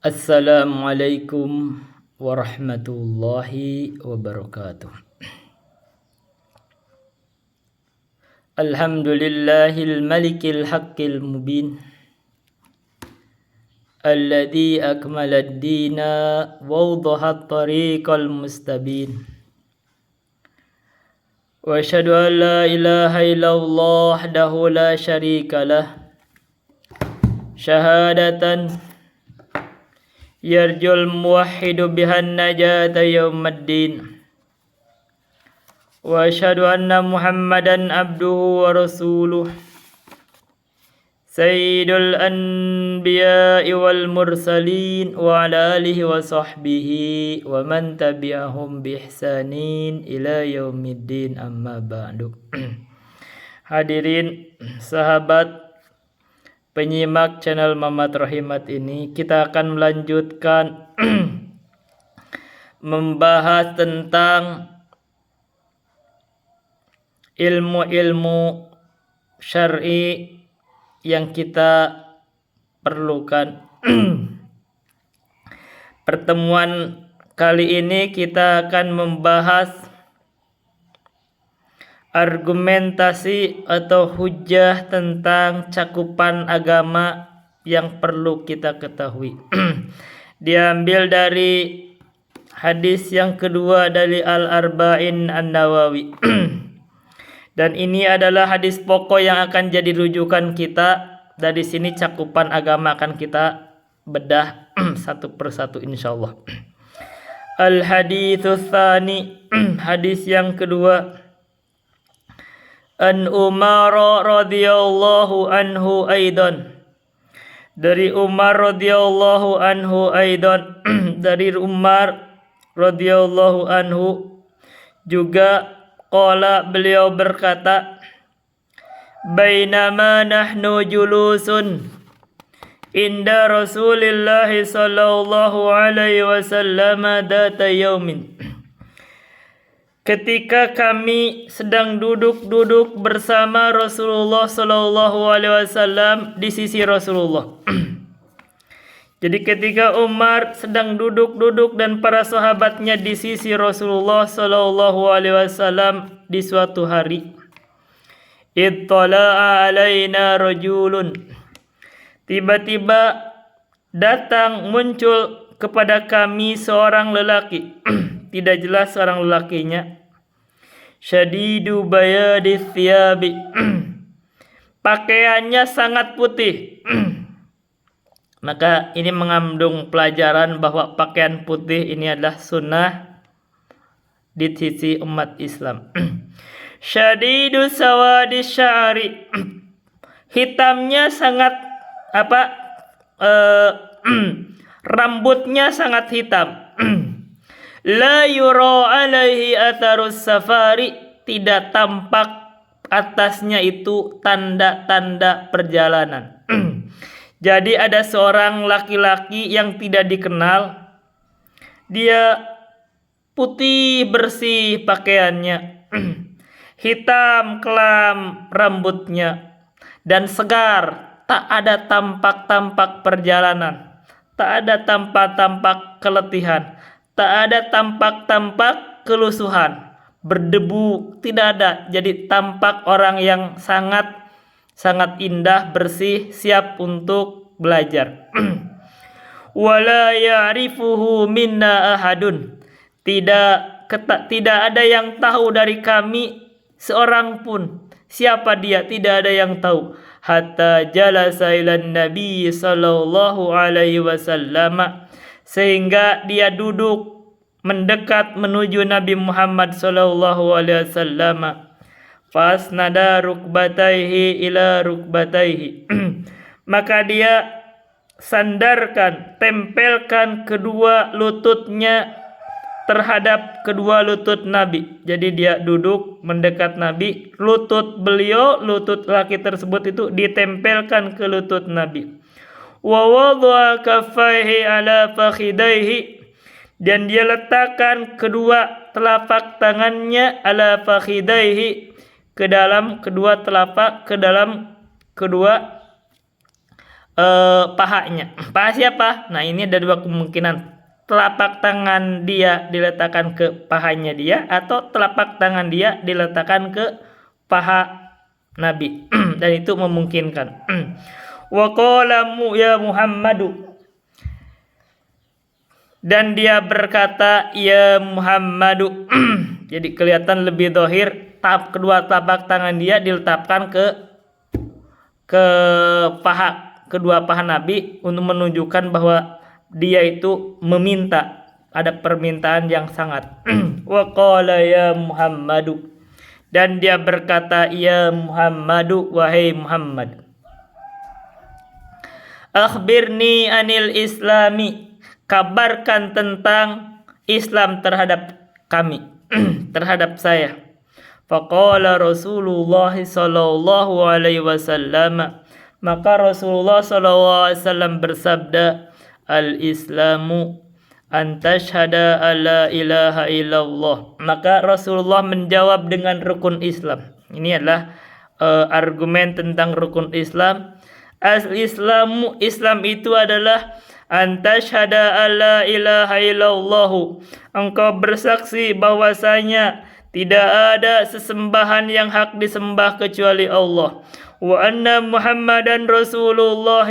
Assalamualaikum warahmatullahi wabarakatuh. Alhamdulillahil malikil haqqil mubin alladzi akmalad dina wa awdahat tariqal mustabin. Wa asyhadu an la ilaha illallah wahdahu la syarika lah syahadatan yarjul muwahhidu bihan najata yaumaddin. Wa asyhadu anna Muhammadan abduhu wa rasuluh sayyidul anbiya'i wal mursalin wa ala alihi wa sahbihi wa man tabi'ahum bi ihsanin ila yaumiddin, amma ba'du. Hadirin sahabat penyimak channel Mamat Rahimat ini, kita akan melanjutkan membahas tentang ilmu-ilmu syar'i yang kita perlukan. Pertemuan kali ini kita akan membahas argumentasi atau hujjah tentang cakupan agama yang perlu kita ketahui. Diambil dari hadis yang kedua dari Al-Arba'in An-Nawawi. Dan ini adalah hadis pokok yang akan jadi rujukan kita. Dari sini cakupan agama akan kita bedah satu persatu insyaallah. Al-haditsus tsani, hadis yang kedua. An Umar radhiyallahu anhu aidan, dari Umar radhiyallahu anhu aidan, dari Umar radhiyallahu anhu juga qala, beliau berkata, bainama nahnu julusun inda Rasulillah sallallahu alaihi wasallam data yaumin, ketika kami sedang duduk bersama Rasulullah sallallahu alaihi wasallam di sisi Rasulullah. Jadi ketika Umar sedang duduk dan para sahabatnya di sisi Rasulullah sallallahu alaihi wasallam di suatu hari, ittala'a alaina rajulun, tiba-tiba datang muncul kepada kami seorang lelaki. Tidak jelas seorang lelakinya. Syadidu bayadis thiyabi, pakaiannya sangat putih. Maka ini mengandung pelajaran bahwa pakaian putih ini adalah sunnah di sisi umat Islam. Syadidu sawadis sya'ri, hitamnya sangat rambutnya sangat hitam. La yura alaihi atharus safari, tidak tampak atasnya itu tanda-tanda perjalanan. Jadi ada seorang laki-laki yang tidak dikenal. Dia putih bersih pakaiannya, hitam kelam rambutnya, dan segar. Tak ada tampak-tampak perjalanan, tak ada tampak-tampak keletihan, tak ada tampak-tampak kelusuhan, berdebu tidak ada. Jadi tampak orang yang sangat indah, bersih, siap untuk belajar. Wala ya'rifuhu minna ahadun, tidak ada yang tahu dari kami seorang pun siapa dia, tidak ada yang tahu. Hatta jalasa ilan nabi sallallahu alaihi wasallam, sehingga dia duduk mendekat menuju Nabi Muhammad sallallahu alaihi wasallam. Fasnada rukbataihi ila rukbataihi, maka dia sandarkan, tempelkan kedua lututnya terhadap kedua lutut Nabi. Jadi dia duduk mendekat Nabi, lutut beliau, lutut laki tersebut itu ditempelkan ke lutut Nabi. Wa wadha'a kaffaihi ala fakhidaihi, dan dia letakkan kedua telapak tangannya ala fakhidaihi, ke dalam kedua telapak, ke dalam kedua pahanya. Paha siapa? Nah, ini ada dua kemungkinan. Telapak tangan dia diletakkan ke pahanya dia, atau telapak tangan dia diletakkan ke paha Nabi. Dan itu memungkinkan. Wa qala ya Muhammadu, dan dia berkata ya Muhammadu. Jadi kelihatan lebih dohir, kedua telapak tangan dia diletakkan ke paha, kedua paha Nabi, untuk menunjukkan bahwa dia itu meminta, ada permintaan yang sangat. Wa qala ya Muhammadu, dan dia berkata ya Muhammadu, wahai Muhammad, akhbirni anil islami, kabarkan tentang Islam terhadap kami, terhadap saya. Faqala Rasulullah sallallahu alaihi wasallam, maka Rasulullah sallallahu alaihi wasallam bersabda, al-islamu an tashhada alla ilaha illallah. Maka Rasulullah menjawab dengan rukun Islam. Ini adalah argumen tentang rukun Islam. Al-islamu, Islam itu adalah an tashhada alla ilaha illallah, engkau bersaksi bahwasanya tidak ada sesembahan yang hak disembah kecuali Allah. Wa anna Muhammadan Rasulullah,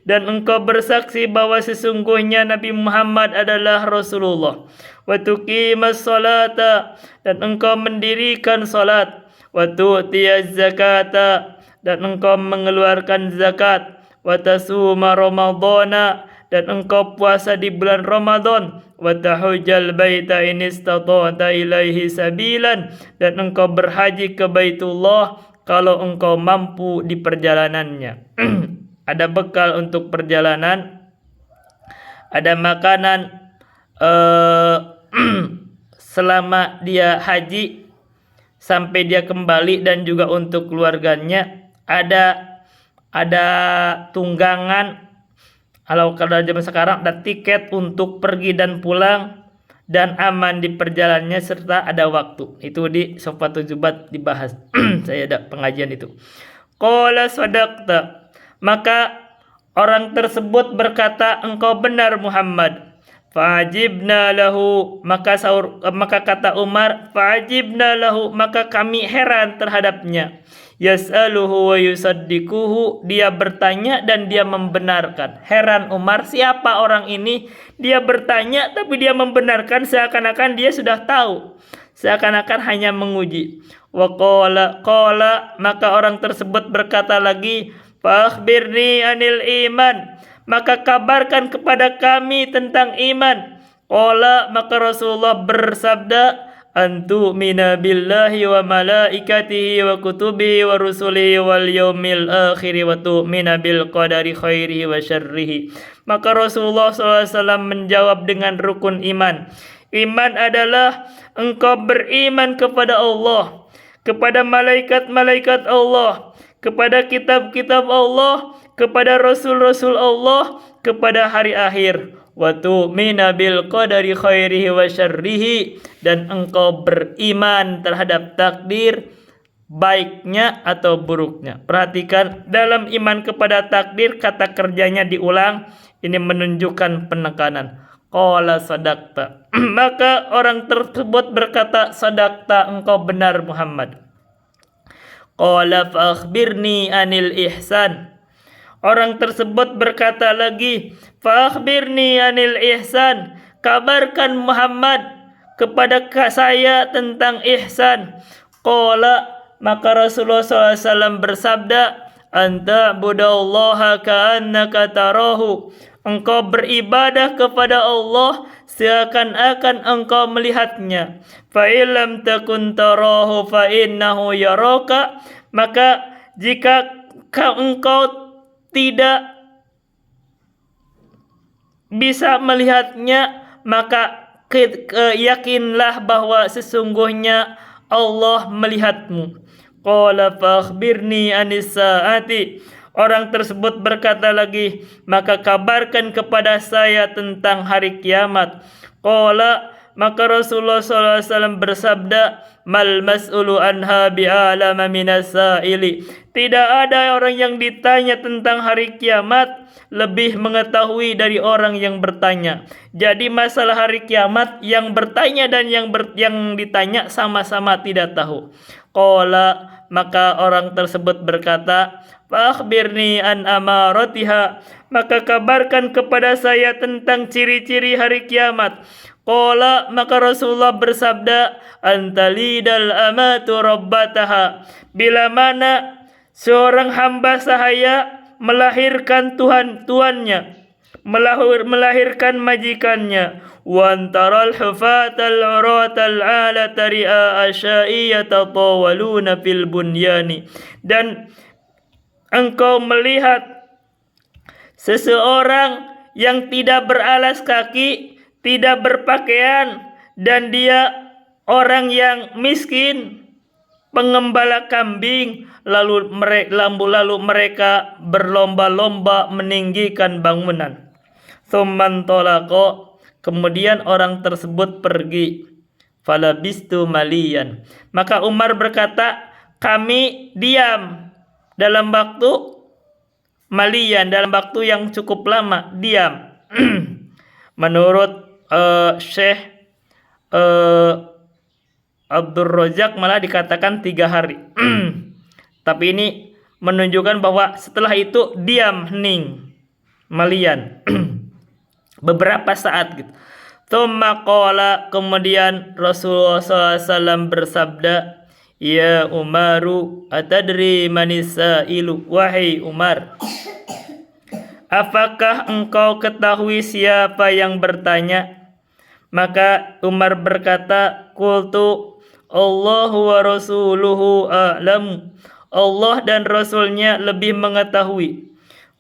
dan engkau bersaksi bahwa sesungguhnya Nabi Muhammad adalah Rasulullah. Wa tuqimas salata, dan engkau mendirikan salat. Wa tu'tiyaz zakata, dan engkau mengeluarkan zakat. Wa tasuma ramadhana, dan engkau puasa di bulan Ramadan. Wa tahujjal baita in istata'ta ilaihi sabilan, dan engkau berhaji ke Baitullah kalau engkau mampu di perjalanannya. Ada bekal untuk perjalanan, ada makanan selama dia haji sampai dia kembali, dan juga untuk keluarganya ada tunggangan. Kalau zaman sekarang ada tiket untuk pergi dan pulang, dan aman di perjalanannya, serta ada waktu. Itu di Sofatul Jubat dibahas. Saya ada pengajian itu. Qala sadaqta, maka orang tersebut berkata, engkau benar Muhammad. Fa'ajibna lahu, maka kata Umar, fa'ajibna lahu, maka kami heran terhadapnya. Yas'aluhu wa yusaddiquhu, dia bertanya dan dia membenarkan. Heran Umar, siapa orang ini? Dia bertanya tapi dia membenarkan, seakan-akan dia sudah tahu, seakan-akan hanya menguji. Wa qala, maka orang tersebut berkata lagi, fa akhbirni anil iman, maka kabarkan kepada kami tentang iman. Qala, maka Rasulullah bersabda, antu mina billahi wa malaikatihi wa kutubihi wa rusulihi wal yaumil akhiri wa tu'mina bil qadari khairihi wa syarrihi. Maka Rasulullah SAW menjawab dengan rukun iman. Iman adalah engkau beriman kepada Allah, kepada malaikat-malaikat Allah, kepada kitab-kitab Allah, kepada rasul-rasul Allah, kepada hari akhir. Wa tu'mina bil qadari khairihi wa syarrihi, dan engkau beriman terhadap takdir, baiknya atau buruknya. Perhatikan, dalam iman kepada takdir kata kerjanya diulang. Ini menunjukkan penekanan. Qala sadaqta, maka orang tersebut berkata, sadaqta, engkau benar Muhammad. Qala fa akhbirni anil ihsan, orang tersebut berkata lagi, fa akhbirni anil ihsan, kabarkan Muhammad kepada saya tentang ihsan. Qala, maka Rasulullah SAW bersabda, anta budallaha ka'annaka tarahu, engkau beribadah kepada Allah seakan-akan engkau melihatnya. Fa illam takun tarahu fa innahu yaraka, maka jika engkau tidak bisa melihatnya, maka yakinlah bahwa sesungguhnya Allah melihatmu. Qala fa akhbirni anis saati, orang tersebut berkata lagi, maka kabarkan kepada saya tentang hari kiamat. Qala, Maka Rasulullah SAW bersabda, mal mas'ulu anha bi'alama minas sa'ili. Tidak ada orang yang ditanya tentang hari kiamat lebih mengetahui dari orang yang bertanya. Jadi masalah hari kiamat, yang bertanya dan yang ditanya sama-sama tidak tahu. Qala, maka orang tersebut berkata, "Fakhbirni an amaratiha." Maka kabarkan kepada saya tentang ciri-ciri hari kiamat. Qala, maka Rasulullah bersabda, "Antalidal amatu rabbataha." Bila mana seorang hamba sahaya melahirkan tuannya, melahirkan majikannya. Wantaral hufatal uratal ala tari'a asyai yatatawaluna fil bunyani. Dan engkau melihat seseorang yang tidak beralas kaki, tidak berpakaian, dan dia orang yang miskin, pengembala kambing, lalu mereka berlomba-lomba meninggikan bangunan. Tsumman tolako, kemudian orang tersebut pergi. Falabistu maliyan. Maka Umar berkata, kami diam dalam waktu maliyan, dalam waktu yang cukup lama, diam. Menurut Syekh Abdul Razak malah dikatakan 3 hari. Tapi ini menunjukkan bahwa setelah itu diam, hening, malian. Beberapa saat gitu. Tsumma qala, kemudian Rasulullah SAW bersabda, ya Umaru, atadri manisailu, wahai Umar, apakah engkau ketahui siapa yang bertanya? Maka Umar berkata, qultu Allahu wa rasuluhu a'lam. Allah dan Rasulnya lebih mengetahui.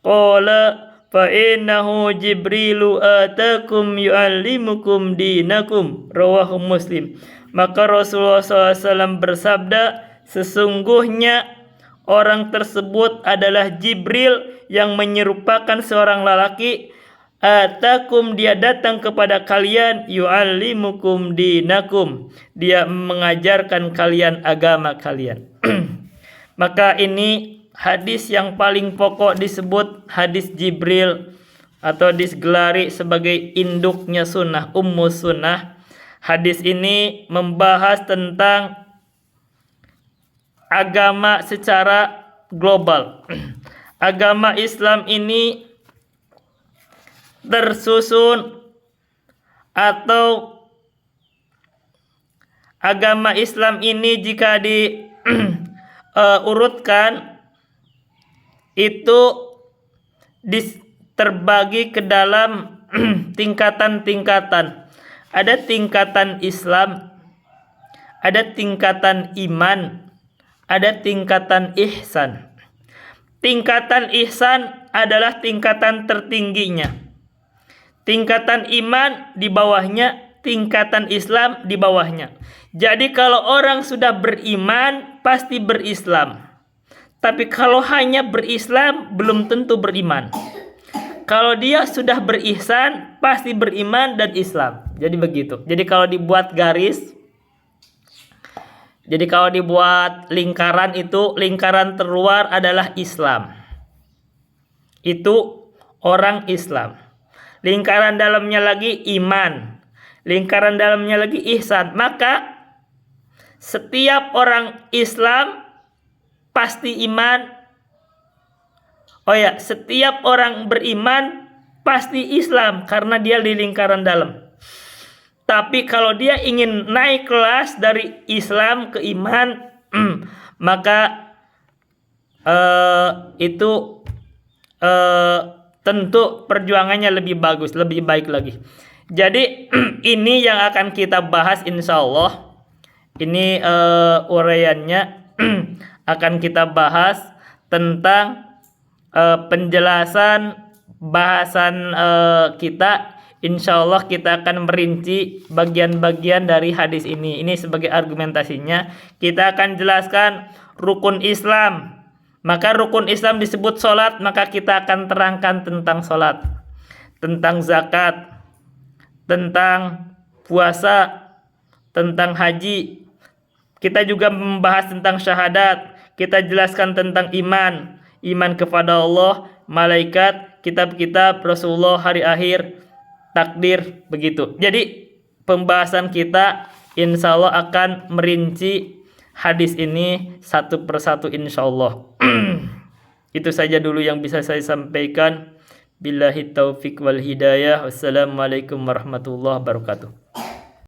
Qala fa innahu Jibrilu atakum yu'allimukum dinakum, rawahu Muslim. Maka Rasulullah SAW bersabda, sesungguhnya orang tersebut adalah Jibril yang menyerupakan seorang lelaki. Atakum, dia datang kepada kalian, yu'allimukum dinakum, dia mengajarkan kalian agama kalian. Maka ini hadis yang paling pokok disebut hadis Jibril, atau digelari sebagai induknya sunnah, ummu sunnah. Hadis ini membahas tentang agama secara global. Agama Islam ini tersusun, atau agama Islam ini jika diurutkan itu terbagi ke dalam tingkatan-tingkatan. Ada tingkatan Islam, ada tingkatan iman, ada tingkatan ihsan. Tingkatan ihsan adalah tingkatan tertingginya. Tingkatan iman di bawahnya, tingkatan Islam di bawahnya. Jadi kalau orang sudah beriman pasti berislam. Tapi kalau hanya berislam belum tentu beriman. Kalau dia sudah berihsan pasti beriman dan Islam. Jadi begitu. Jadi kalau dibuat garis, jadi kalau dibuat lingkaran, itu lingkaran terluar adalah Islam. Itu orang Islam. Lingkaran dalamnya lagi iman. Lingkaran dalamnya lagi ihsan. Maka setiap orang Islam pasti iman. Oh ya, setiap orang beriman pasti Islam karena dia di lingkaran dalam. Tapi kalau dia ingin naik kelas dari Islam ke iman, maka itu tentu perjuangannya lebih bagus, lebih baik lagi. Jadi ini yang akan kita bahas insya Allah. Ini uraiannya akan kita bahas tentang penjelasan bahasan kita. Insya Allah kita akan merinci bagian-bagian dari hadis ini. Ini sebagai argumentasinya. Kita akan jelaskan rukun Islam. Maka rukun Islam disebut sholat. Maka kita akan terangkan tentang sholat, tentang zakat, tentang puasa, tentang haji. Kita juga membahas tentang syahadat. Kita jelaskan tentang iman, iman kepada Allah, malaikat, kitab-kitab, Rasulullah, hari akhir, takdir, begitu. Jadi pembahasan kita insya Allah akan merinci hadis ini satu persatu insya Allah. Itu saja dulu yang bisa saya sampaikan. Billahi taufiq wal hidayah. Wassalamualaikum warahmatullahi wabarakatuh.